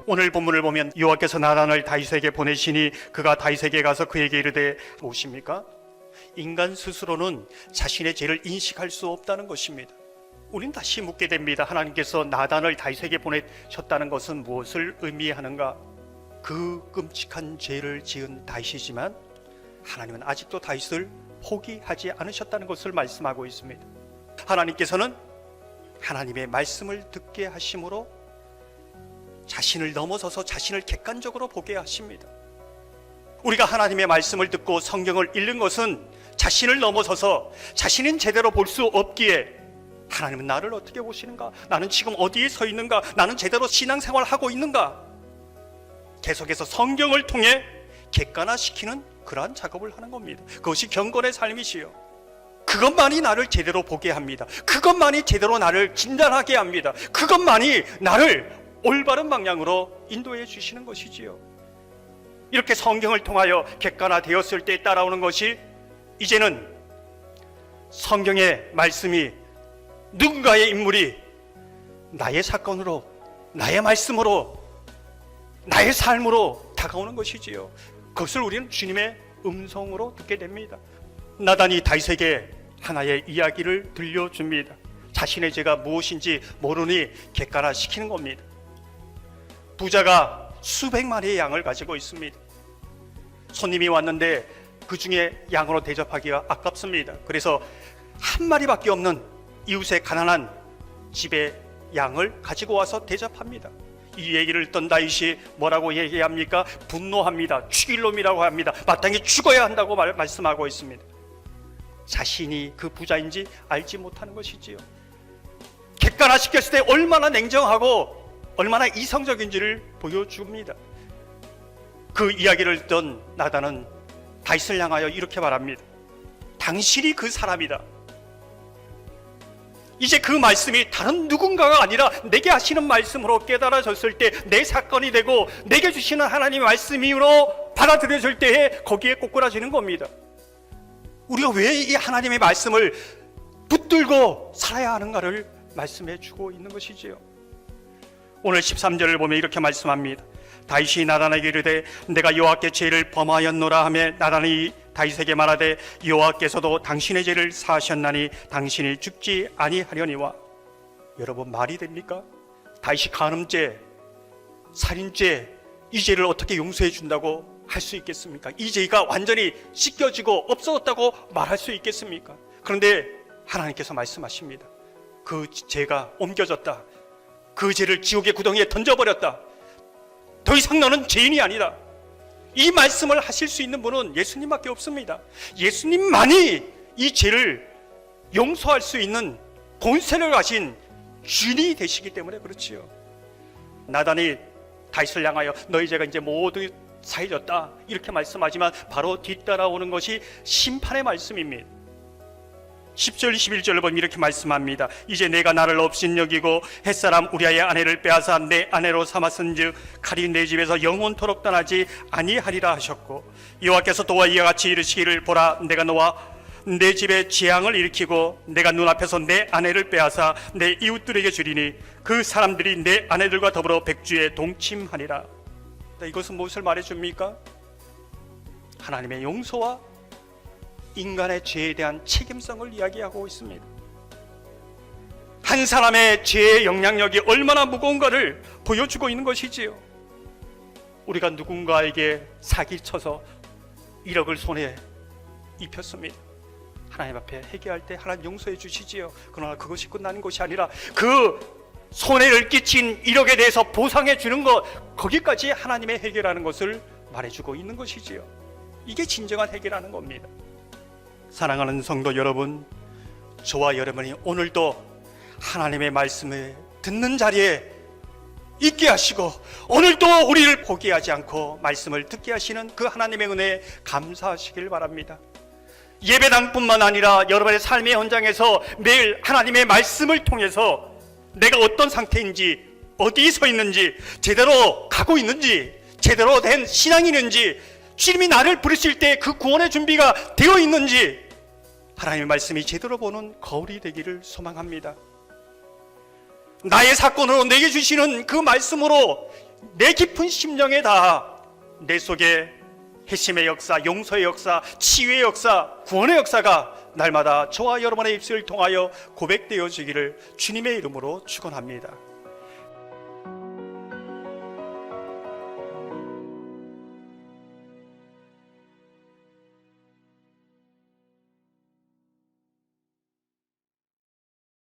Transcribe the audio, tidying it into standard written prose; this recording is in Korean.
오늘 본문을 보면 여호와께서 나단을 다윗에게 보내시니 그가 다윗에게 가서 그에게 이르되 무엇입니까? 인간 스스로는 자신의 죄를 인식할 수 없다는 것입니다. 우린 다시 묻게 됩니다. 하나님께서 나단을 다윗에게 보내셨다는 것은 무엇을 의미하는가? 그 끔찍한 죄를 지은 다윗이지만 하나님은 아직도 다윗을 포기하지 않으셨다는 것을 말씀하고 있습니다. 하나님께서는 하나님의 말씀을 듣게 하심으로 자신을 넘어서서 자신을 객관적으로 보게 하십니다. 우리가 하나님의 말씀을 듣고 성경을 읽는 것은 자신을 넘어서서 자신은 제대로 볼 수 없기에 하나님은 나를 어떻게 보시는가? 나는 지금 어디에 서 있는가? 나는 제대로 신앙생활을 하고 있는가? 계속해서 성경을 통해 객관화시키는 그러한 작업을 하는 겁니다. 그것이 경건의 삶이시요, 그것만이 나를 제대로 보게 합니다. 그것만이 제대로 나를 진단하게 합니다. 그것만이 나를 올바른 방향으로 인도해 주시는 것이지요. 이렇게 성경을 통하여 객관화되었을 때 따라오는 것이, 이제는 성경의 말씀이 누군가의 인물이 나의 사건으로, 나의 말씀으로, 나의 삶으로 다가오는 것이지요. 그것을 우리는 주님의 음성으로 듣게 됩니다. 나단이 다윗에게 하나의 이야기를 들려줍니다. 자신의 죄가 무엇인지 모르니 객관화시키는 겁니다. 부자가 수백 마리의 양을 가지고 있습니다. 손님이 왔는데 그 중에 양으로 대접하기가 아깝습니다. 그래서 한 마리밖에 없는 이웃의 가난한 집에 양을 가지고 와서 대접합니다. 이 얘기를 듣던 다윗이 뭐라고 얘기합니까? 분노합니다. 죽일 놈이라고 합니다. 마땅히 죽어야 한다고 말씀하고 있습니다. 자신이 그 부자인지 알지 못하는 것이지요. 객관화시켰을 때 얼마나 냉정하고 얼마나 이성적인지를 보여줍니다. 그 이야기를 듣던 나단은 다윗을 향하여 이렇게 말합니다. 당신이 그 사람이다. 이제 그 말씀이 다른 누군가가 아니라 내게 하시는 말씀으로 깨달아졌을 때 내 사건이 되고 내게 주시는 하나님의 말씀으로 받아들여질 때에 거기에 꼬꾸라지는 겁니다. 우리가 왜 이 하나님의 말씀을 붙들고 살아야 하는가를 말씀해 주고 있는 것이지요. 오늘 13절을 보면 이렇게 말씀합니다. 다윗이 나단에게 이르되 내가 여호와께 죄를 범하였노라 하며 나단이 다윗에게 말하되 여호와께서도 당신의 죄를 사하셨나니 당신이 죽지 아니하려니와. 여러분, 말이 됩니까? 다윗이 간음죄, 살인죄, 이 죄를 어떻게 용서해 준다고 할 수 있겠습니까? 이 죄가 완전히 씻겨지고 없어졌다고 말할 수 있겠습니까? 그런데 하나님께서 말씀하십니다. 그 죄가 옮겨졌다. 그 죄를 지옥의 구덩이에 던져버렸다. 더 이상 너는 죄인이 아니다. 이 말씀을 하실 수 있는 분은 예수님밖에 없습니다. 예수님만이 이 죄를 용서할 수 있는 권세를 가신 주인이 되시기 때문에 그렇지요. 나단이 다윗을 향하여 너희 죄가 이제 모두 사해졌다 이렇게 말씀하지만 바로 뒤따라오는 것이 심판의 말씀입니다. 10절 11절을 보면 이렇게 말씀합니다. 이제 내가 나를 업신여기고 햇사람 우리아의 아내를 빼앗아 내 아내로 삼았은즉 칼이 내 집에서 영원토록 떠나지 아니하리라 하셨고 여호와께서 또한 이와 같이 이르시기를 보라 내가 너와 내 집에 재앙을 일으키고 내가 눈앞에서 내 아내를 빼앗아 내 이웃들에게 주리니 그 사람들이 내 아내들과 더불어 백주에 동침하니라. 이것은 무엇을 말해줍니까? 하나님의 용서와 인간의 죄에 대한 책임성을 이야기하고 있습니다. 한 사람의 죄의 영향력이 얼마나 무거운가를 보여주고 있는 것이지요. 우리가 누군가에게 사기쳐서 1억을 손에 입혔습니다. 하나님 앞에 회개할 때 하나님 용서해 주시지요. 그러나 그것이 끝나는 것이 아니라 그 손해를 끼친 1억에 대해서 보상해 주는 것, 거기까지 하나님의 해결하는 것을 말해주고 있는 것이지요. 이게 진정한 해결하는 겁니다. 사랑하는 성도 여러분, 저와 여러분이 오늘도 하나님의 말씀을 듣는 자리에 있게 하시고 오늘도 우리를 포기하지 않고 말씀을 듣게 하시는 그 하나님의 은혜에 감사하시길 바랍니다. 예배당뿐만 아니라 여러분의 삶의 현장에서 매일 하나님의 말씀을 통해서 내가 어떤 상태인지, 어디에 서 있는지, 제대로 가고 있는지, 제대로 된 신앙이 있는지, 주님이 나를 부르실 때 그 구원의 준비가 되어 있는지 하나님의 말씀이 제대로 보는 거울이 되기를 소망합니다. 나의 사건으로 내게 주시는 그 말씀으로 내 깊은 심령에 다 내 속에 회심의 역사, 용서의 역사, 치유의 역사, 구원의 역사가 날마다 저와 여러분의 입술을 통하여 고백되어지기를 주님의 이름으로 축원합니다.